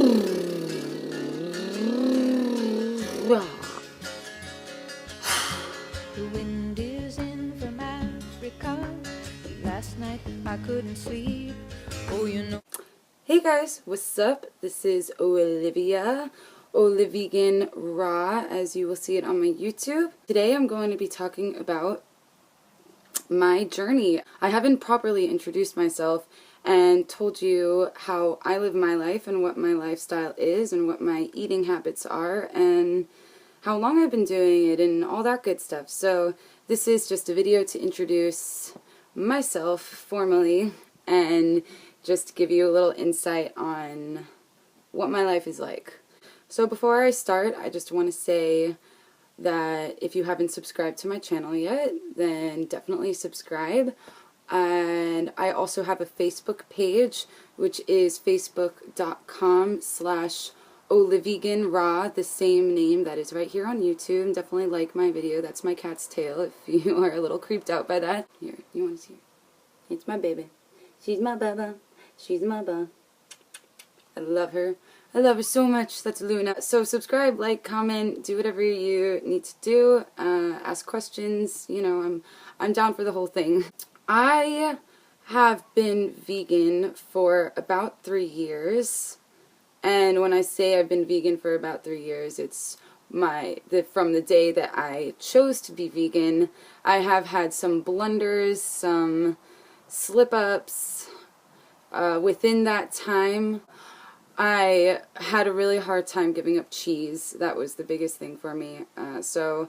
The wind is in from Africa. Last night I couldn't sleep. Oh, you know. Hey guys, what's up? This is Olivia, Olivegan Raw, as you will see it on my YouTube. Today I'm going to be talking about my journey. I haven't properly introduced myself and told you how I live my life and what my lifestyle is and what my eating habits are and how long I've been doing it and all that good stuff. So this is just a video to introduce myself formally and just give you a little insight on what my life is like. So before I start, I just want to say that if you haven't subscribed to my channel yet, then definitely subscribe. And I also have a Facebook page, which is facebook.com/Olivegan, the same name that is right here on YouTube. Definitely like my video. That's my cat's tail if you are a little creeped out by that. Here, you want to see her? It's my baby. She's my baba. She's my baba. I love her. I love her so much. That's Luna. So subscribe, like, comment, do whatever you need to do. Ask questions. You know, I'm down for the whole thing. I have been vegan for about 3 years. And when I say I've been vegan for about 3 years, it's from the day that I chose to be vegan. I have had some blunders, some slip-ups. Within that time, I had a really hard time giving up cheese. That was the biggest thing for me. So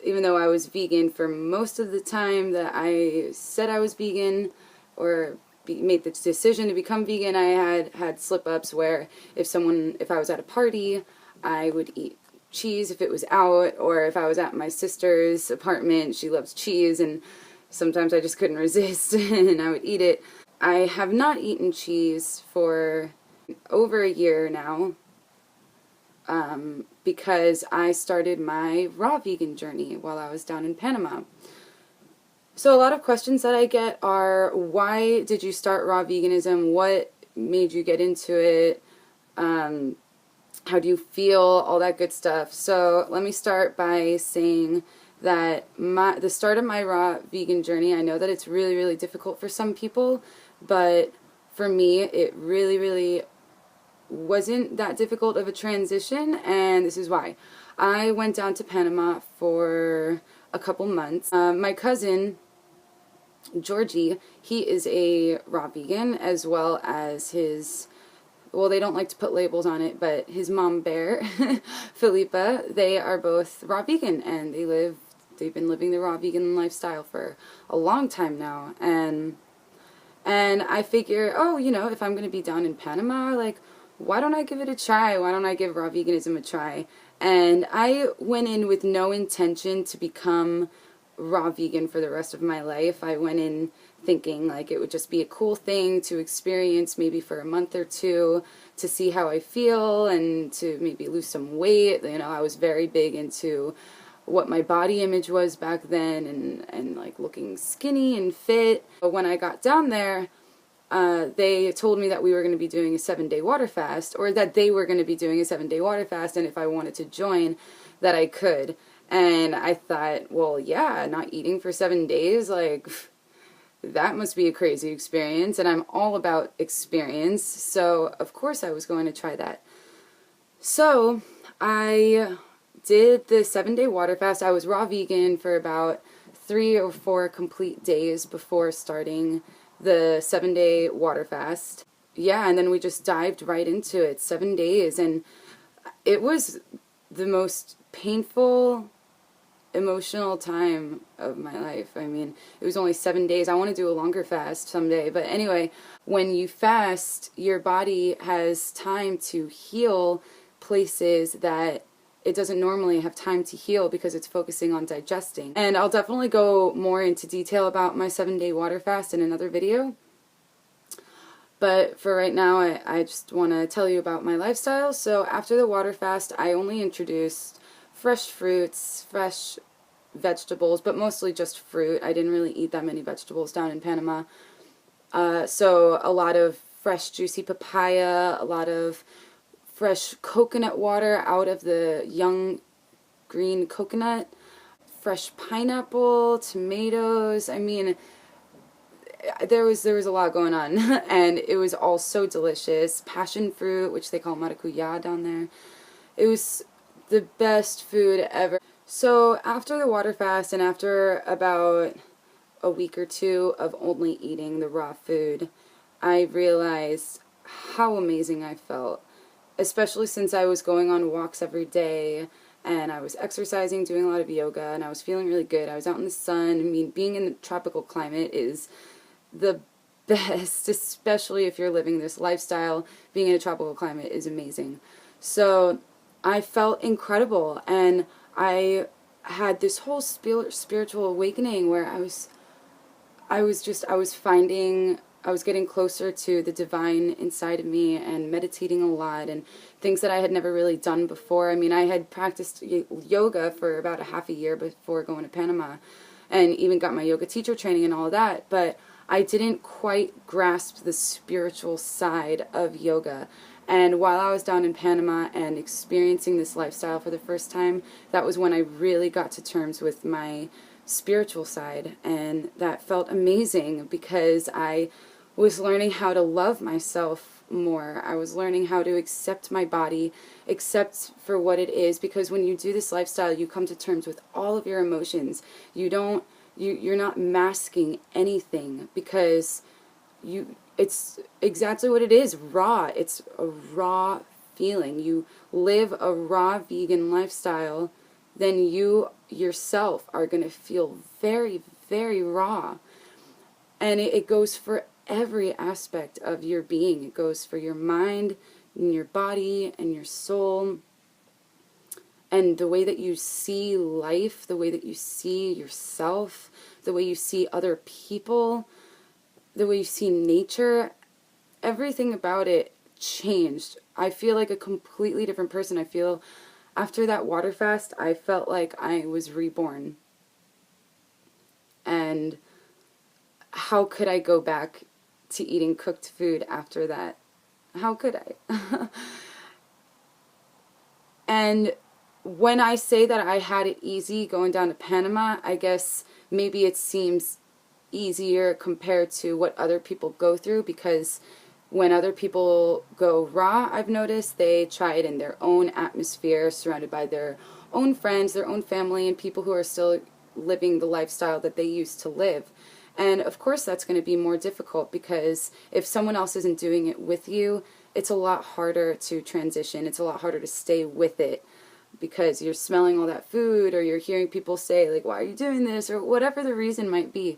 even though I was vegan for most of the time that I said I was vegan or made the decision to become vegan, I had slip-ups where if I was at a party, I would eat cheese if it was out, or if I was at my sister's apartment, she loves cheese, and sometimes I just couldn't resist and I would eat it. I have not eaten cheese for over a year now because I started my raw vegan journey while I was down in Panama. So a lot of questions that I get are, why did you start raw veganism? What made you get into it? How do you feel? All that good stuff. So let me start by saying that the start of my raw vegan journey, I know that it's really, really difficult for some people, but for me, it really, really wasn't that difficult of a transition, and this is why. I went down to Panama for a couple months. My cousin, Georgie, he is a raw vegan, as well as his, well, they don't like to put labels on it, but his mom bear, Philippa, they are both raw vegan, and they've been living the raw vegan lifestyle for a long time now, and I figure, oh, you know, if I'm going to be down in Panama, like, why don't I give it a try? Why don't I give raw veganism a try? And I went in with no intention to become raw vegan for the rest of my life. I went in thinking like it would just be a cool thing to experience maybe for a month or two to see how I feel and to maybe lose some weight. You know, I was very big into what my body image was back then and like looking skinny and fit. But when I got down there, they told me that we were going to be doing a 7-day water fast, or that they were going to be doing a 7-day water fast, and if I wanted to join, that I could. And I thought, well, yeah, not eating for 7 days, like, that must be a crazy experience, and I'm all about experience, so of course I was going to try that. So I did the 7-day water fast. I was raw vegan for about 3 or 4 complete days before starting the 7-day water fast. Yeah, and then we just dived right into it, 7 days, and it was the most painful, emotional time of my life. I mean, it was only 7 days. I want to do a longer fast someday, but anyway, when you fast, your body has time to heal places that it doesn't normally have time to heal because it's focusing on digesting. And I'll definitely go more into detail about my 7-day water fast in another video. But for right now, I just want to tell you about my lifestyle. So after the water fast, I only introduced fresh fruits, fresh vegetables, but mostly just fruit. I didn't really eat that many vegetables down in Panama. So a lot of fresh juicy papaya, a lot of fresh coconut water out of the young green coconut, fresh pineapple, tomatoes. I mean, there was a lot going on, and it was all so delicious. Passion fruit, which they call maracuyá down there. It was the best food ever. So after the water fast and after about a week or two of only eating the raw food, I realized how amazing I felt, especially since I was going on walks every day and I was exercising, doing a lot of yoga, and I was feeling really good. I was out in the sun. I mean, being in the tropical climate is the best, especially if you're living this lifestyle. Being in a tropical climate is amazing. So I felt incredible, and I had this whole spiritual awakening where I was getting closer to the divine inside of me and meditating a lot and things that I had never really done before. I mean, I had practiced yoga for about a half a year before going to Panama, and even got my yoga teacher training and all of that, but I didn't quite grasp the spiritual side of yoga. And while I was down in Panama and experiencing this lifestyle for the first time, that was when I really got to terms with my spiritual side, and that felt amazing because I was learning how to love myself more. I was learning how to accept my body, accept for what it is, because when you do this lifestyle, you come to terms with all of your emotions. You're not masking anything, because it's exactly what it is, raw. It's a raw feeling. You live a raw vegan lifestyle, then you yourself are going to feel very, very raw. And it goes for every aspect of your being. It goes for your mind and your body and your soul, and the way that you see life, the way that you see yourself, the way you see other people, the way you see nature. Everything about it changed. I feel like a completely different person. I feel after that water fast, I felt like I was reborn. And how could I go back to eating cooked food after that? How could I? And when I say that I had it easy going down to Panama, I guess maybe it seems easier compared to what other people go through, because when other people go raw, I've noticed they try it in their own atmosphere, surrounded by their own friends, their own family, and people who are still living the lifestyle that they used to live. And of course that's going to be more difficult, because if someone else isn't doing it with you, it's a lot harder to transition. It's a lot harder to stay with it, because you're smelling all that food, or you're hearing people say, like, why are you doing this, or whatever the reason might be.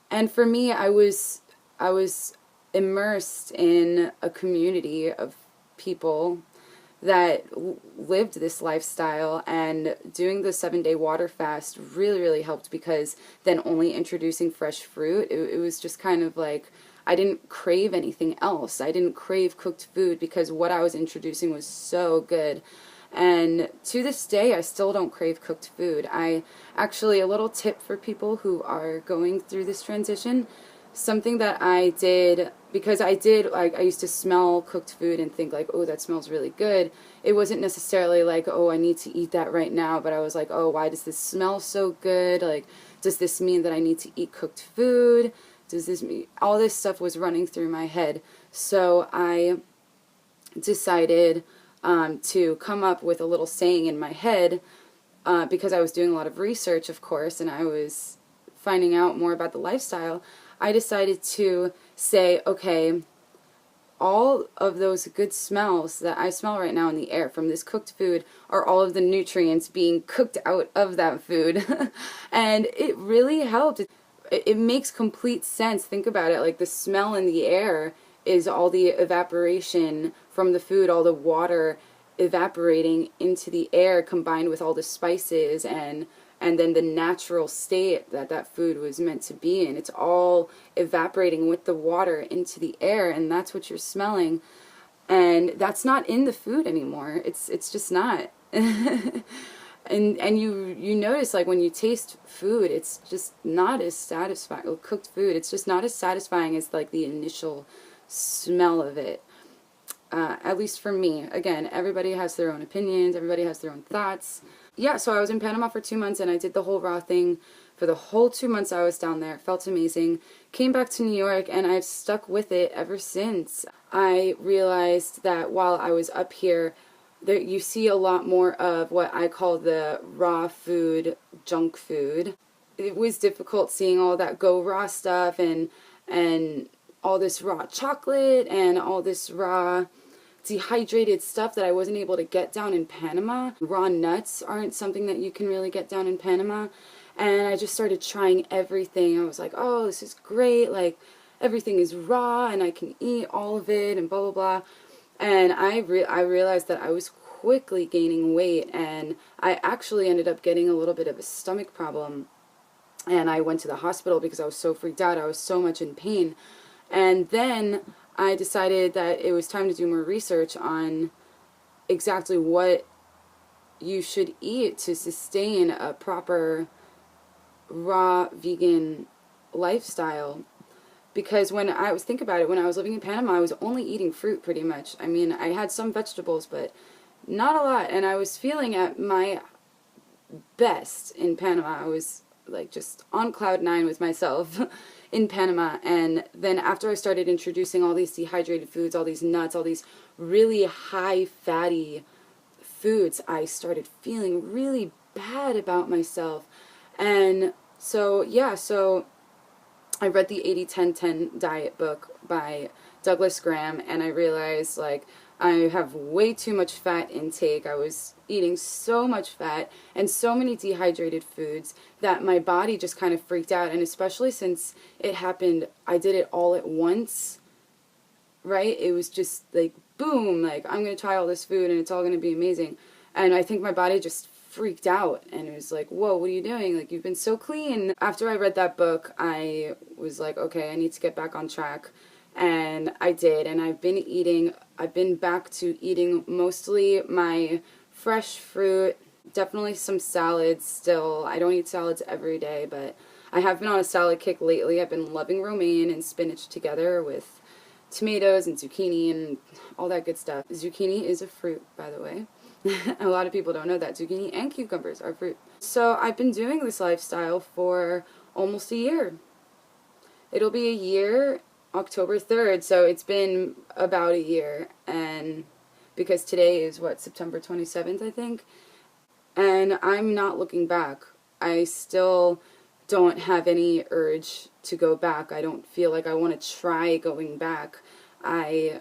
And for me, I was immersed in a community of people that lived this lifestyle, and doing the 7-day water fast really, really helped, because then only introducing fresh fruit, it was just kind of like, I didn't crave anything else. I didn't crave cooked food, because what I was introducing was so good. And to this day, I still don't crave cooked food. Actually, a little tip for people who are going through this transition, something that I did, because I used to smell cooked food and think like, oh, that smells really good. It wasn't necessarily like, oh, I need to eat that right now, but I was like, oh, why does this smell so good? Like, does this mean that I need to eat cooked food? Does this mean, all this stuff was running through my head. So I decided to come up with a little saying in my head, because I was doing a lot of research, of course, and I was finding out more about the lifestyle. I decided to say, okay, all of those good smells that I smell right now in the air from this cooked food are all of the nutrients being cooked out of that food. And it really helped. It makes complete sense. Think about it, like the smell in the air is all the evaporation from the food, all the water evaporating into the air, combined with all the spices and then the natural state that food was meant to be in. It's all evaporating with the water into the air, and that's what you're smelling. And that's not in the food anymore. It's just not. And you notice, like, when you taste food, it's just not as satisfying. Well, cooked food, it's just not as satisfying as like the initial smell of it. at least for me. Again, everybody has their own opinions, everybody has their own thoughts. Yeah, so I was in Panama for 2 months, and I did the whole raw thing for the whole 2 months I was down there. It felt amazing. Came back to New York, and I've stuck with it ever since. I realized that while I was up here, there, you see a lot more of what I call the raw food, junk food. It was difficult seeing all that go raw stuff and all this raw chocolate and all this raw dehydrated stuff that I wasn't able to get down in Panama. Raw nuts aren't something that you can really get down in Panama. And I just started trying everything. I was like, oh, this is great. Like, everything is raw and I can eat all of it and blah, blah, blah. And I realized that I was quickly gaining weight, and I actually ended up getting a little bit of a stomach problem. And I went to the hospital because I was so freaked out. I was so much in pain. And then I decided that it was time to do more research on exactly what you should eat to sustain a proper raw vegan lifestyle. Because when I was think about it, when I was living in Panama, I was only eating fruit pretty much. I mean, I had some vegetables, but not a lot. And I was feeling at my best in Panama. I was like just on cloud nine with myself in Panama. And then after I started introducing all these dehydrated foods, all these nuts, all these really high fatty foods, I started feeling really bad about myself. And so, yeah, so I read the 80-10-10 diet book by Douglas Graham, and I realized, like, I have way too much fat intake. I was eating so much fat and so many dehydrated foods that my body just kind of freaked out. And especially since it happened, I did it all at once, right? It was just like, boom, like, I'm going to try all this food and it's all going to be amazing. And I think my body just freaked out, and it was like, whoa, what are you doing? Like, you've been so clean. After I read that book, I was like, okay, I need to get back on track. And I did, and I've been back to eating mostly my fresh fruit, definitely some salads still. I don't eat salads every day, but I have been on a salad kick lately. I've been loving romaine and spinach together with tomatoes and zucchini and all that good stuff. Zucchini is a fruit, by the way. A lot of people don't know that zucchini and cucumbers are fruit. So I've been doing this lifestyle for almost a year. It'll be a year October 3rd, so it's been about a year, and because today is what, September 27th, I think, and I'm not looking back. I still don't have any urge to go back. I don't feel like I want to try going back. I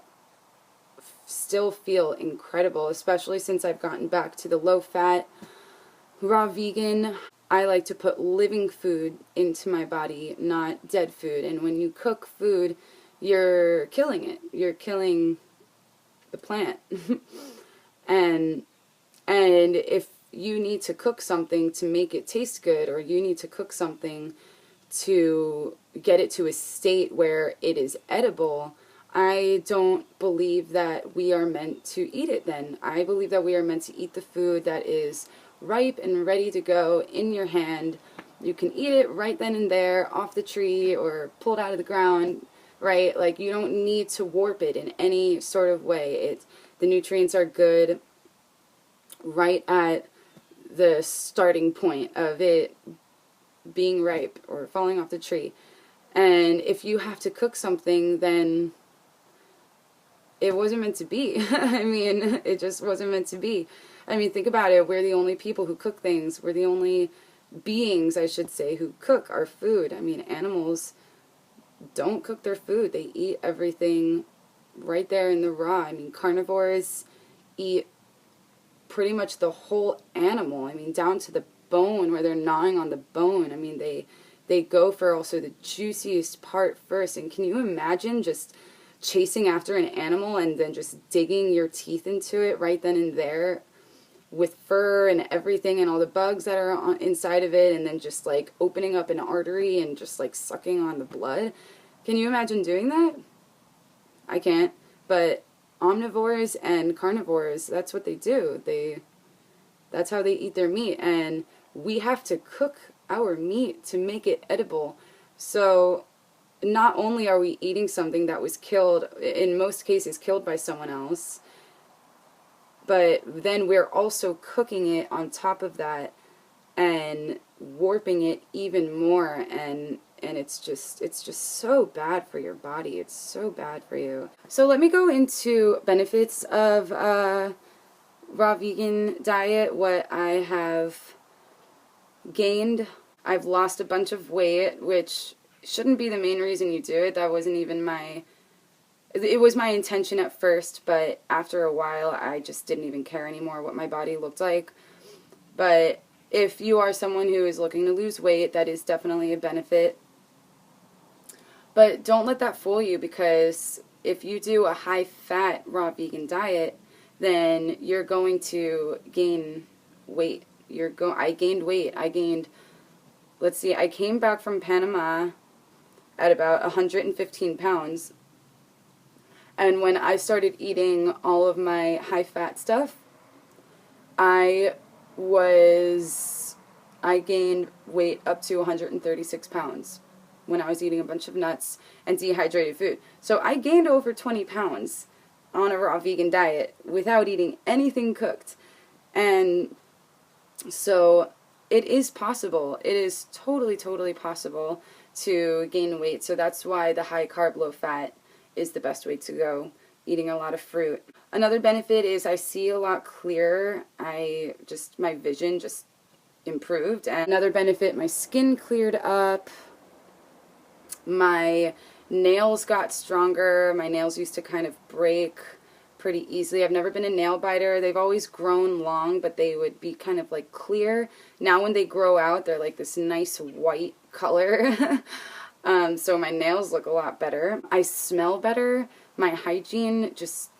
still feel incredible, especially since I've gotten back to the low-fat, raw vegan. I like to put living food into my body, not dead food. And when you cook food, you're killing it. You're killing the plant. and if you need to cook something to make it taste good, or you need to cook something to get it to a state where it is edible, I don't believe that we are meant to eat it then. I believe that we are meant to eat the food that is ripe and ready to go in your hand. You can eat it right then and there, off the tree or pulled out of the ground, right? Like, you don't need to warp it in any sort of way. The nutrients are good right at the starting point of it being ripe or falling off the tree. And if you have to cook something, then it wasn't meant to be. I mean, it just wasn't meant to be. I mean, think about it. We're the only people who cook things. We're the only beings, I should say, who cook our food. I mean, animals don't cook their food. They eat everything right there in the raw. I mean, carnivores eat pretty much the whole animal. I mean, down to the bone, where they're gnawing on the bone. I mean, they go for also the juiciest part first. And can you imagine just chasing after an animal and then just digging your teeth into it right then and there with fur and everything and all the bugs that are inside of it, and then just like opening up an artery and just like sucking on the blood? Can you imagine doing that? I can't. But omnivores and carnivores, that's what they do. That's how they eat their meat, and we have to cook our meat to make it edible. So not only are we eating something that was killed, in most cases killed by someone else, but then we're also cooking it on top of that and warping it even more, and it's just so bad for your body. It's so bad for you. So let me go into benefits of raw vegan diet, what I have gained. I've lost a bunch of weight, which shouldn't be the main reason you do it. That wasn't even it was my intention at first, but after a while I just didn't even care anymore what my body looked like. But if you are someone who is looking to lose weight, that is definitely a benefit. But don't let that fool you, because if you do a high-fat raw vegan diet, then you're going to gain weight. I gained weight. Let's see, I came back from Panama at about 115 pounds. And when I started eating all of my high-fat stuff, I gained weight up to 136 pounds when I was eating a bunch of nuts and dehydrated food. So I gained over 20 pounds on a raw vegan diet without eating anything cooked. And so it is possible. It is totally, totally possible to gain weight. So that's why the high carb, low fat is the best way to go, eating a lot of fruit. Another benefit is I see a lot clearer. My vision just improved. And another benefit, my skin cleared up. My nails got stronger. My nails used to kind of break pretty easily. I've never been a nail biter. They've always grown long, but they would be kind of like clear. Now when they grow out, they're like this nice white color. So my nails look a lot better. I smell better. My hygiene just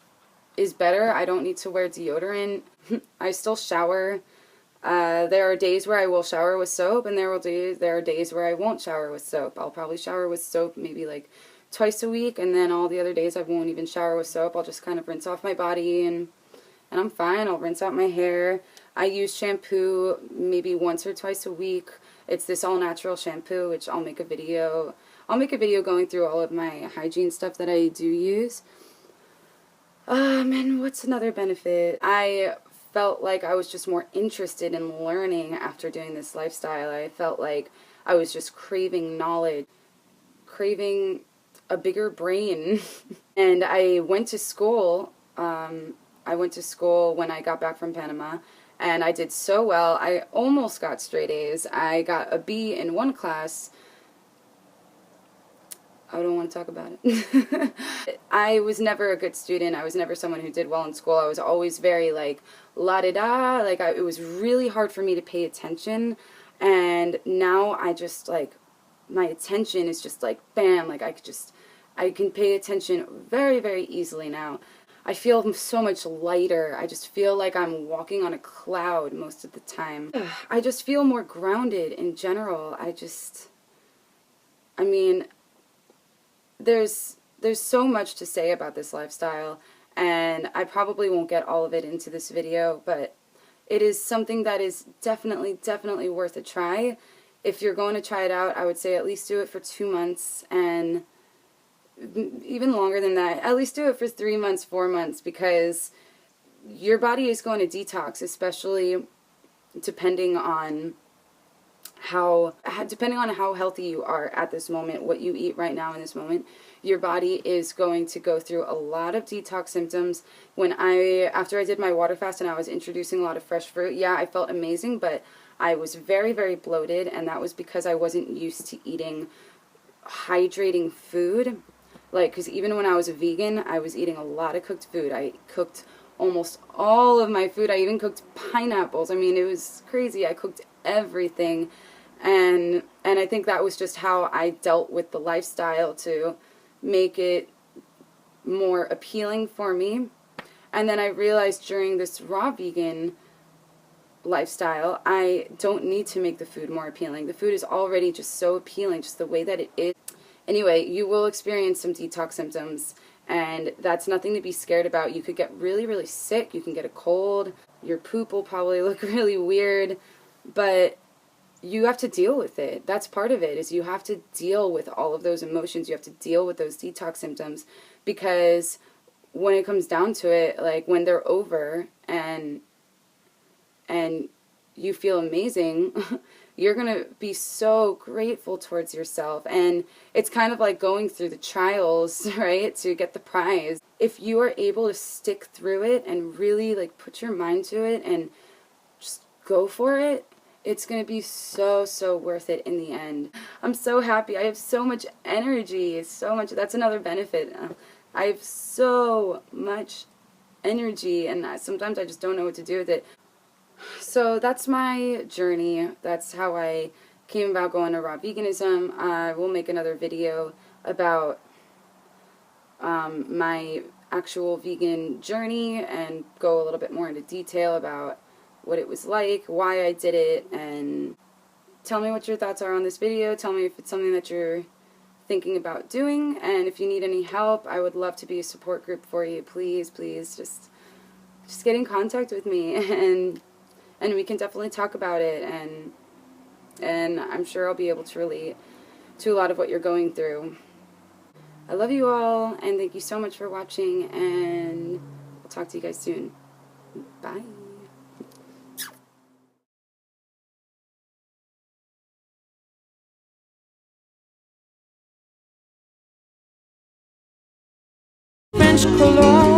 is better. I don't need to wear deodorant. I still shower. There are days where I will shower with soap, and there are days where I won't shower with soap. I'll probably shower with soap maybe like twice a week, and then all the other days I won't even shower with soap. I'll just kind of rinse off my body, and I'm fine. I'll rinse out my hair. I use shampoo maybe once or twice a week. It's this all-natural shampoo, which I'll make a video going through all of my hygiene stuff that I do use. And what's another benefit? I felt like I was just more interested in learning after doing this lifestyle. I felt like I was just craving knowledge, craving a bigger brain. And I went to school. I went to school when I got back from Panama, and I did so well. I almost got straight A's. I got a B in one class. I don't want to talk about it. I was never a good student. I was never someone who did well in school. I was always very like la-da-da. Like it was really hard for me to pay attention. And now I just like, my attention is just like bam. Like I can pay attention very, very easily now. I feel so much lighter. I just feel like I'm walking on a cloud most of the time. I just feel more grounded in general. I mean, there's so much to say about this lifestyle, and I probably won't get all of it into this video, but it is something that is definitely worth a try. If you're going to try it out, I would say at least do it for 2 months, and even longer than that. At least do it for 3 months, 4 months, because your body is going to detox, especially depending on how healthy you are at this moment, what you eat right now in this moment. Your body is going to go through a lot of detox symptoms. After I did my water fast and I was introducing a lot of fresh fruit, yeah, I felt amazing, but I was very, very bloated, and that was because I wasn't used to eating hydrating food. Like, because even when I was a vegan, I was eating a lot of cooked food. I cooked almost all of my food. I even cooked pineapples. I mean, it was crazy. I cooked everything. And I think that was just how I dealt with the lifestyle to make it more appealing for me. And then I realized during this raw vegan lifestyle, I don't need to make the food more appealing. The food is already just so appealing, just the way that it is. Anyway, you will experience some detox symptoms, and that's nothing to be scared about. You could get really, really sick. You can get a cold. Your poop will probably look really weird, but you have to deal with it. That's part of it, is you have to deal with all of those emotions. You have to deal with those detox symptoms, because when it comes down to it, like when they're over and you feel amazing, you're going to be so grateful towards yourself. And it's kind of like going through the trials, right, to get the prize. If you are able to stick through it and really like put your mind to it and just go for it, it's going to be so, so worth it in the end. I'm so happy. I have so much energy, so much. That's another benefit. I have so much energy, and sometimes I just don't know what to do with it. So that's my journey. That's how I came about going to raw veganism. I will make another video about my actual vegan journey and go a little bit more into detail about what it was like, why I did it, and tell me what your thoughts are on this video. Tell me if it's something that you're thinking about doing, and if you need any help, I would love to be a support group for you. Please, please, just get in contact with me, and we can definitely talk about it, and I'm sure I'll be able to relate to a lot of what you're going through. I love you all, and thank you so much for watching, and I'll talk to you guys soon. Bye. French cologne.